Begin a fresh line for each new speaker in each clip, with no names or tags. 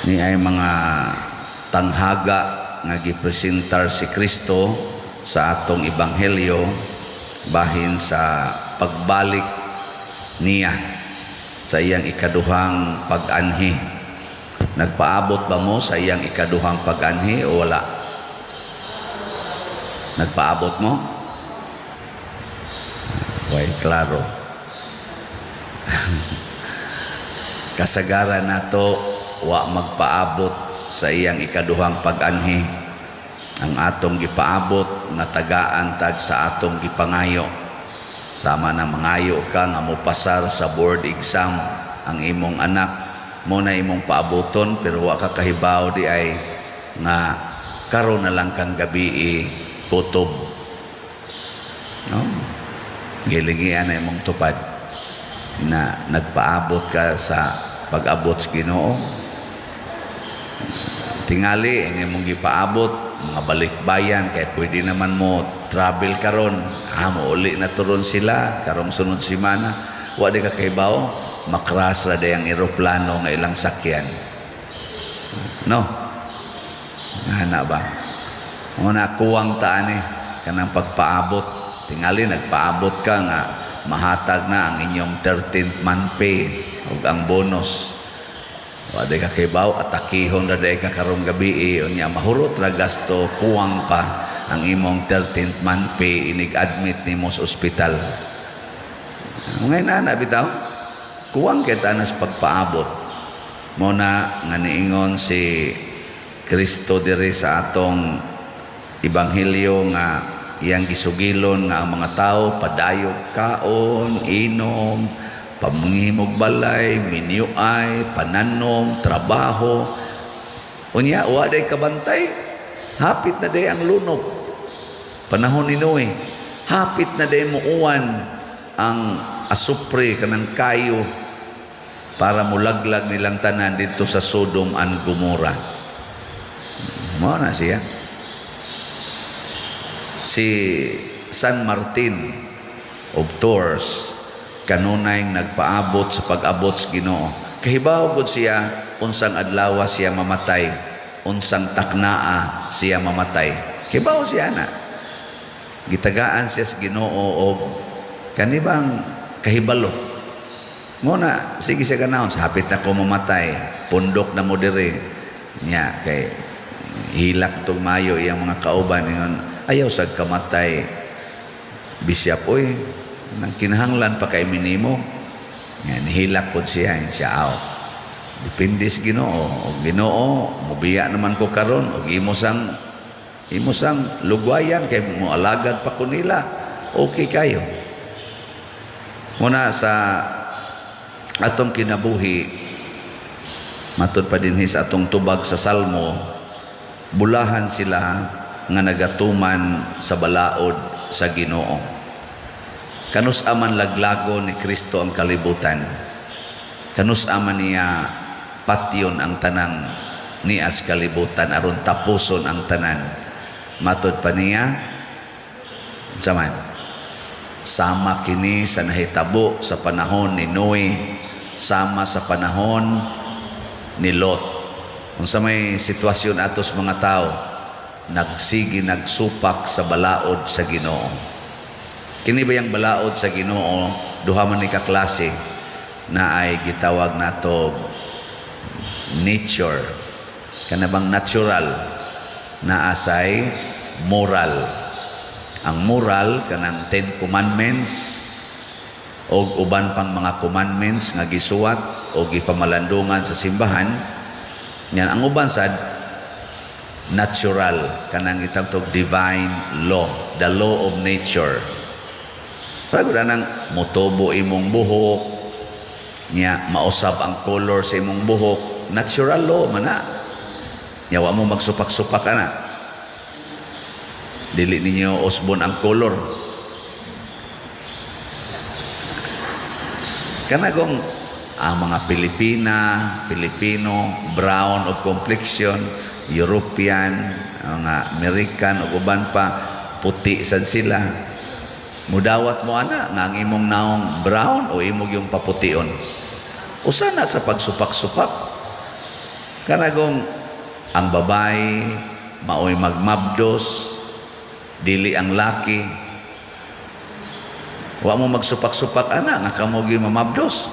ni ay mga tanghaga nga gipresentar si Kristo sa atong ebanghelyo bahin sa pagbalik niya sa iyang ikaduhang pag-anhi. Nagpaabot ba mo sa iyang ikaduhang pag-anhi o wala? Nagpaabot mo? Okay, klaro. Kasagaran nato wa magpaabot sa iyang ikaduhang pag-anhi. Ang atong gipaabot nga tagaan tag sa atong gipangayo. Sama na mangayo ka nga mopasar sa board exam ang imong anak, mo na imong paaboton pero wa ka kahibaw di ay nga karon na lang kang gabi kutob. No? Gilingian na imong tupad na nagpaabot ka sa pag-abot sa Ginoo. Tingali ang imong gipaabot mga balikbayan kay pwede naman mo travel karon, uli na turon sila karong sunod semana, wa di ka kahibaw makras ra day ang eroplano nga ilang sakyan. No? Hana ba? Una kuwang taan kanang pagpaabot. Tingali nagpaabot ka nga mahatag na ang inyong 13th month pay ug ang bonus. Wa day ka kahibaw atakihon ra day ka karong gabi unya mahurot ra gasto kuwang pa ang imong 13th month pay inig-admit nimo sa ospital. Ngayon na bitaw kuwang kita nas pagpaabot mo na nga niingon si Kristo diri sa atong ebanghelyo nga iyang gisugilon nga ang mga tao padayog kaon, inom, pamangihimog balay, minyuay, pananom, trabaho. Unya wa day kabantay, hapit na day ang lunop. Panahon ni Noe, hapit na day muuwan ang asupre kanang kayo para mulaglag nilang tanan dito sa Sodom and Gomorrah. Mao na siya. Si San Martin of Tours kanunay nagpaabot sa pag-abot sa Ginoo. Kahibaw gud siya unsang adlaw siya mamatay, unsang taknaa siya mamatay. Kahibaw siya na. Gitagaan siya sa Ginoo og kanibang kahibalo. Muna sige siya ganaon sa hapit na ko mamatay, pundok na mo diri. Nya kay hilak tong mayo iyang mga kauban ingon ayaw sad kamatay. Bisyap oy nang kinahanglan pa kay minimo yan hilak pod siya aw depende sa Ginoo og Ginoo mubiya naman ko karon og imo sang lugwayan kay mo alagad pa ko nila okay kayo muna sa atong kinabuhi matud pa dinhi sa atong tubag sa Salmo bulahan sila nga nagatuman sa balaod sa Ginoo. Kanus aman laglago ni Kristo ang kalibutan. Kanus aman niya patyon ang tanang nias kalibutan aron tapuson ang tanan. Matud pa niya zaman. Sama kini sa nahitabo sa panahon ni Noe, sama sa panahon ni Lot. Unsa may sitwasyon atos mga tao, nagsigi nagsupak sa balaod sa Ginoo. Kini ba yung balaod sa Ginoo duha man ni ka klase na ay gitawag nato nature kana bang natural na asay moral. Ang moral kanang 10 commandments o uban pang mga commandments nga gisuwat o gipamalandungan sa simbahan yan ang uban sad natural kanang itawag divine law, the law of nature. Para nang motobo imong buhok nya mausab ang color sa imong buhok, natural law man na. Nya wa mo magsupak-supak ana. Dili ninyo usbon ang color. Kanagong ang mga Pilipino, brown o complexion, European, mga American o uban pa puti sad sila. Mudawat mo ana nga ang imong naong brown o imong yung papution. Usa na sa pagsupak-supak. Kanagong ang babae maoy magmabdos, dili ang laki. Wa mo magsupak-supak ana nga kamo gyud mamabdos.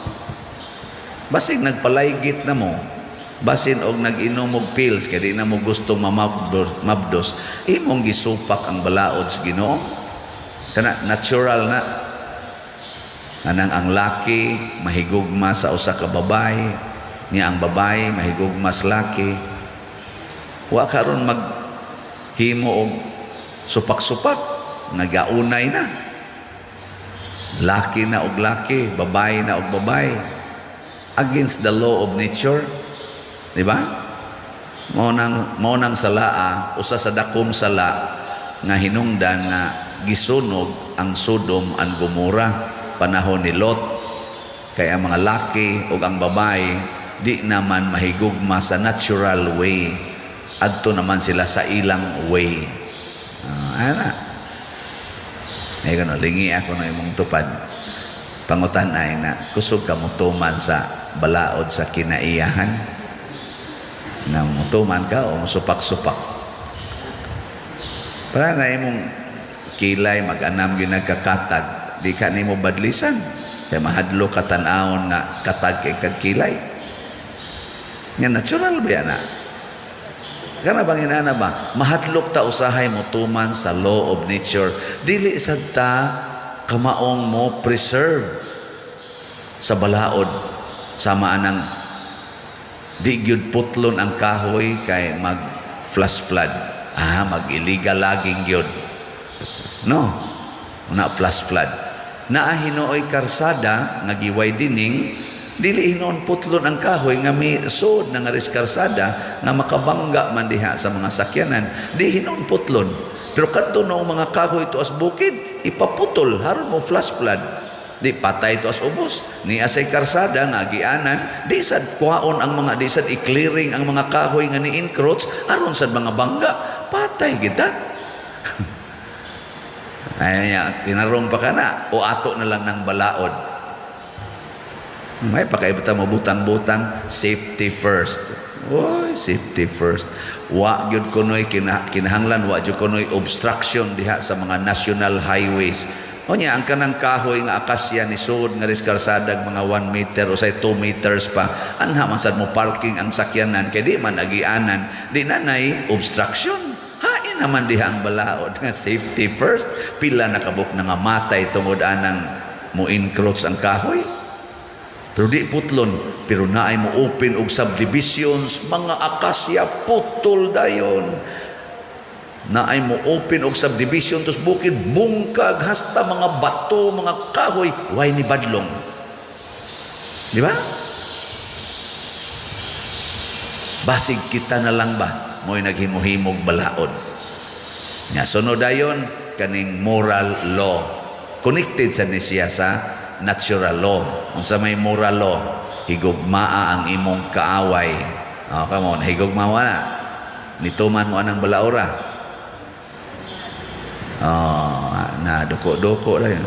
Basig nagpalaygit na mo, basin og nag-inom og pills kay di na mo gusto mamabdos, imong gisupak ang balaod sa Ginoo. Kana natural na. Anang ang laki mahigugma sa usa ka babae, niya ang babae mahigugma sa laki. Wa karon maghimo og supak-supak, nagaunay na. Laki na og laki, babae na og babae. Against the law of nature. Di ba? Mao nang salaa, usa sa dakom sala nga hinungdan nga gisunog ang Sodom and Gomorrah panahon ni Lot. Kaya ang mga laki ug ang babae di naman mahigugma sa natural way. Adto naman sila sa ilang way. Ana. Ay gano, lingi ako na imong tupad. Pangutan ay na kusog ka mutuman sa balaod sa kinaiyahan. Na mutuman ka o musupak-supak. Para na imong kilay mag-anam yun nagkakatag. Di ka ni mo badlisan. Kaya mahadlo katanawon nga katag kay kagkilay. Nga natural ba yan na? Kana bang inana ba? Mahadlok ta usahay mutuman sa law of nature. Dili sad ta kamaong mo preserve sa balaod. Sama anang di gyud putlon ang kahoy kay mag flash flood. Mag-illegal laging gyud. No. Na flash flood. Naa hinooy karsada nga giway dining, dili hinon putlon ang kahoy nga may sod nga karsada nga makabangga man diha sa mga sakyanan. Di hinon putlon. Pero kadto no mga kahoy tuas bukid, ipaputol haron mo flash flood. Di patay tuas ubos. Ni asay karsada nga gianan, di sad kuhaon ang mga, di sad i-clearing ang mga kahoy nga ni encroach aron sad mga bangga. Patay kita. Ay, tinarong pa ka na o ato na lang ng balaod. May pakaibata mo butang-butang, safety first. Oy, safety first. Wa gyud kunoy kinahanglan, wa gyud kunoy obstruction diha sa mga national highways. O niya, ang kanang kahoy nga akasya ni sud nga riskarsadag mga 1 meter o say 2 meters pa. Anha man sad mo parking ang sakyanan kay di man agianan, di nanay obstruction. Naman diha ang balaod nga safety first. Pila nakabuk na nga matay tungod anang mo encroach ang kahoy. Pero di putlon, pero naay mo open og subdivisions, mga akasya putol dayon. Naay mo open og subdivision tus bukid bungkag hasta mga bato, mga kahoy, way ni badlong. Di ba? Basig kita na lang ba mo'y naghimo-himog balaod. Nga sunod dayon kaning moral law. Connected sa siya sa natural law. Kung sa may moral law, higugmaa ang imong kaaway. Come on, higugmawa na. Nituman mo anang balaura. Na doko-doko lang.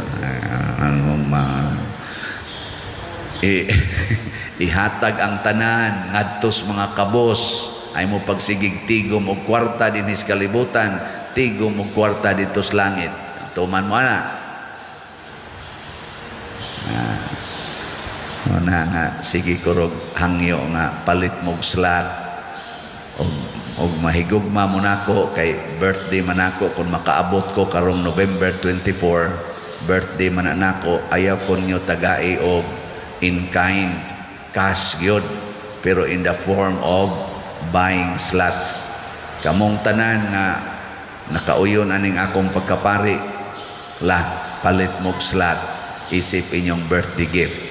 Ihatag ang tanan ngadtos mga kabos. Ay mo pagsigig tigom og kwarta din his kalibutan, tigom og kwarta dito sa langit. Tuman mo na. Nga sige kurog hangyo nga palit mog slot og mahigugma mo nako kay birthday man nako kung makaabot ko karong November 24, birthday man nako, ayaw ko nyo tagai og in kind cash gyud, pero in the form of buying slots. Kamong tanan nga nakauyon aning akong pagkapari palit mog slot, isip inyong birthday gift.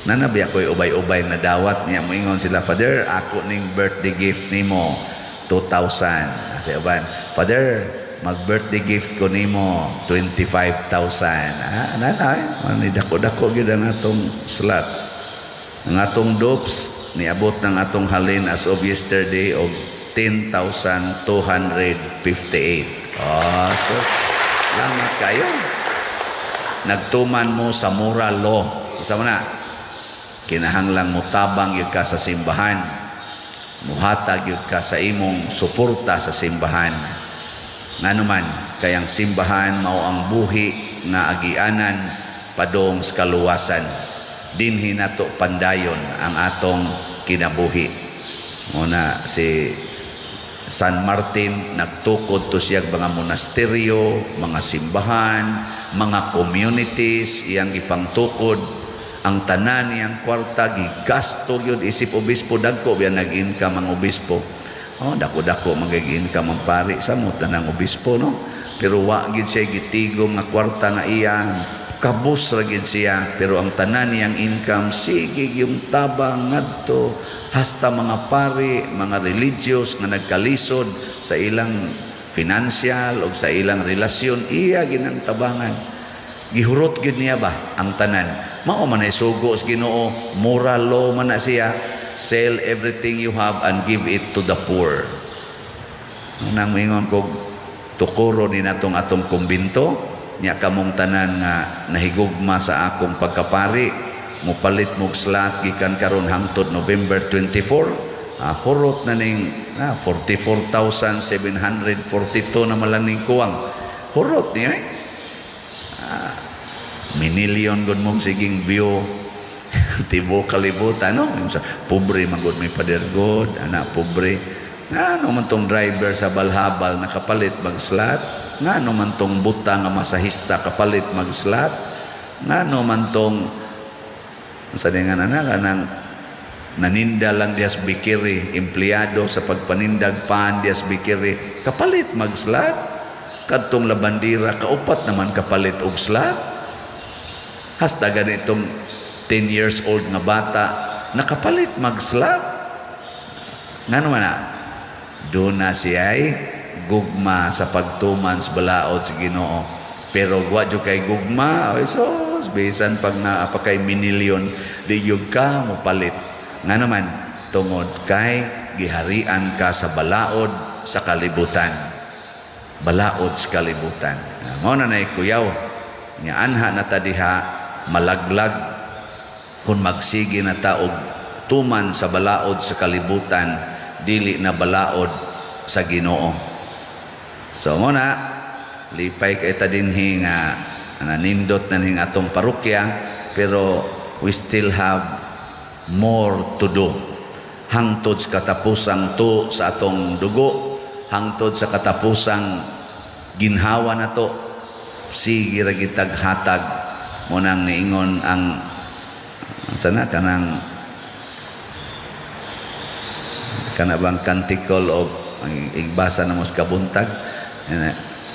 Nanabi ako'y ubay-ubay na dawat niya, moingon sila, Father, ako ning birthday gift nimo 2,000. Kasi uban, Father, mag-birthday gift ko nimo 25,000. Nanay, dako-dako gyud ang atong slot. Ang atong dopes niabot ng atong halin as of yesterday og 10,258. So salamat kayo. Nagtuman mo sa moral law. Isa mo na, kinahanglang mo tabang yun ka sa simbahan. muhatag yun ka sa imong suporta sa simbahan. Nga naman, kayang simbahan mao ang buhi nga agianan padong sa kaluwasan. Dinhi nato pandayon ang atong kinabuhi. Muna si San Martin nagtukod to siya mga monasteryo, mga simbahan, mga communities iyang ipangtukod. Ang tanan niyang kwarta gigasto gyud isip obispo dagko biya nag-income ang obispo. Dako-dako mag-income ang pari sa mo tanang obispo no. Pero wa gid siya gitigom nga kwarta nga iyang kabus ra gid siya, pero ang tanan niyang income sige yung tabang ngadto hasta mga pari, mga religious nga nagkalisod sa ilang financial o sa ilang relasyon iya ginang tabangan. Gihurot gid niya ba ang tanan. Mao man ay sugo sa Ginoo, moral law man na siya, sell everything you have and give it to the poor. Nang mingon ko tukuro ni natong atong kumbinto, nya kamong tanan nga nahigugma sa akong pagkapari, mupalit mog slot gikan karon hangtod November 24. Hurot na ning 44,742 na malaning kuwang. Hurot niya minilyon gud mong siging view tibo kalibutan no. Pobre magud may padergod, anak pobre. Ngano man tong driver sa balhabal nakapalit mag slot? Ngano man tong buta nga masahista kapalit mag slot? Ngano man tong sa nga kanang naninda lang dias bikiri, empleyado sa pagpanindag pan dias bikiri kapalit mag slot? Kadtong labandira kaupat naman kapalit og slot? Hasta ganitong 10 years old nga bata nakapalit mag slot? Ngano man na? Doon na siya ay gugma sa pagtuman sa balaod sa Ginoo. Pero wa jud kay gugma, ay sos bisan pag naapakay minilyon di jud ka mo palit. Nga naman tungod kay giharian ka sa balaod sa kalibutan. Balaod sa kalibutan. Mao na nay kuyaw nya anha na ta diha malaglag kung magsige na taog tuman sa balaod sa kalibutan dili na balaod sa Ginoo. So muna lipay kay ta dinhi nga nanindot na ning atong parokya, pero we still have more to do hangtod sa katapusang to sa atong dugo, hangtod sa katapusang ginhawa na to. Sige ra gitag hatag mo nang niingon ang sana kanang bang canticle of igbasa na mos kabuntag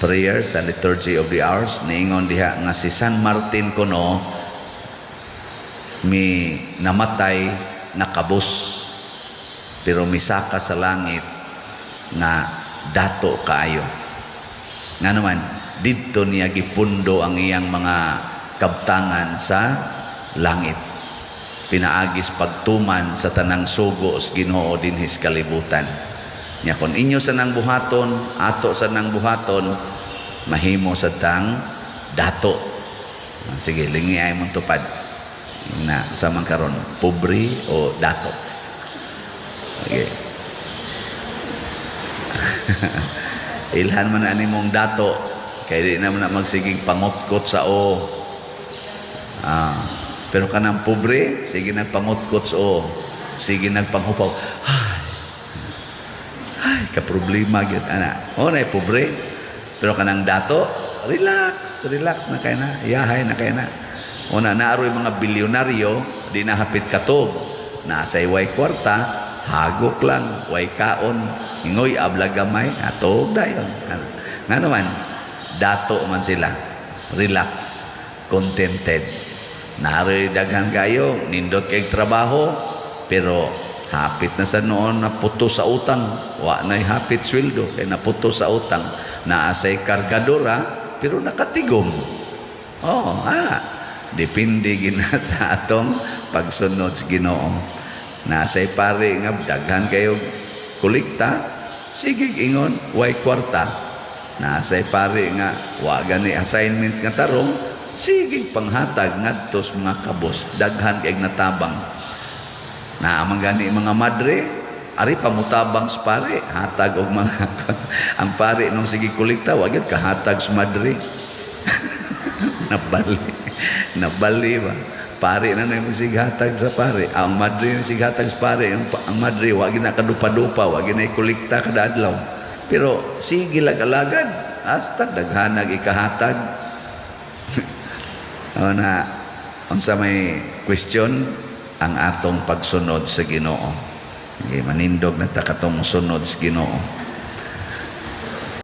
prayer sa liturgy of the hours, niingon diha nga si San Martin kuno mi namatay nakabus pero misaka sa langit nga dato kaayo. Nga naman didto niya gipundo ang iyang mga kabtangan sa langit. Pinaagis pagtuman sa tanang sugo sa Ginoo dinhi sa kalibutan. Nya kon inyo sa nang buhaton, ato sa nang buhaton, mahimo sa tang dato. Sige, lingi ay mong tupad na sa karon, pobre o dato. Okay. Ilhan man ani mong dato kay di naman na magsigig pangutkot sa o. Pero kanang pobre, sige nagpangutkot sa o. Sige nagpanghupaw. Ay, kaproblema gyud ana. Na pobre. Pero kanang dato, relax na kay na, yahay na kay na. Naaroy mga bilyonaryo, di na hapit katog. Nasay way kwarta, hagok lang, way kaon, ingoy abla gamay, atog dayon. Nga naman, dato man sila, relax, contented. Naaroy daghan kayo, nindot kay trabaho, pero hapit na sa noon naputo sa utang. Wa na'y hapit sweldo kay naputo sa utang. Naasay kargadora pero nakatigom. Depende gina sa atong pagsunod sa Ginoo. Naasay pare nga daghan kayo kolekta, sige ingon way kwarta. Naasay pare nga wa gani assignment nga tarong, sige panghatag ngadto mga kabos, daghan kay natabang. Na amang gani mga madre, ari pamutabang sa pare, hatag og mga ang pare nung sige kolekta wa gyud kahatag sa madre. Nabali ba? Pare na nang sighatag sa pare. Ang madre na sighatag sa pare. Ang madre, wag na kadupa-dupa, wag na ikolekta kada adlaw. Pero sige lag-alagad. Hasta daghanag ikahatag. O na, unsa may question, ang atong pagsunod sa Ginoo. Okay, manindog na ta katong sunod sa Ginoo.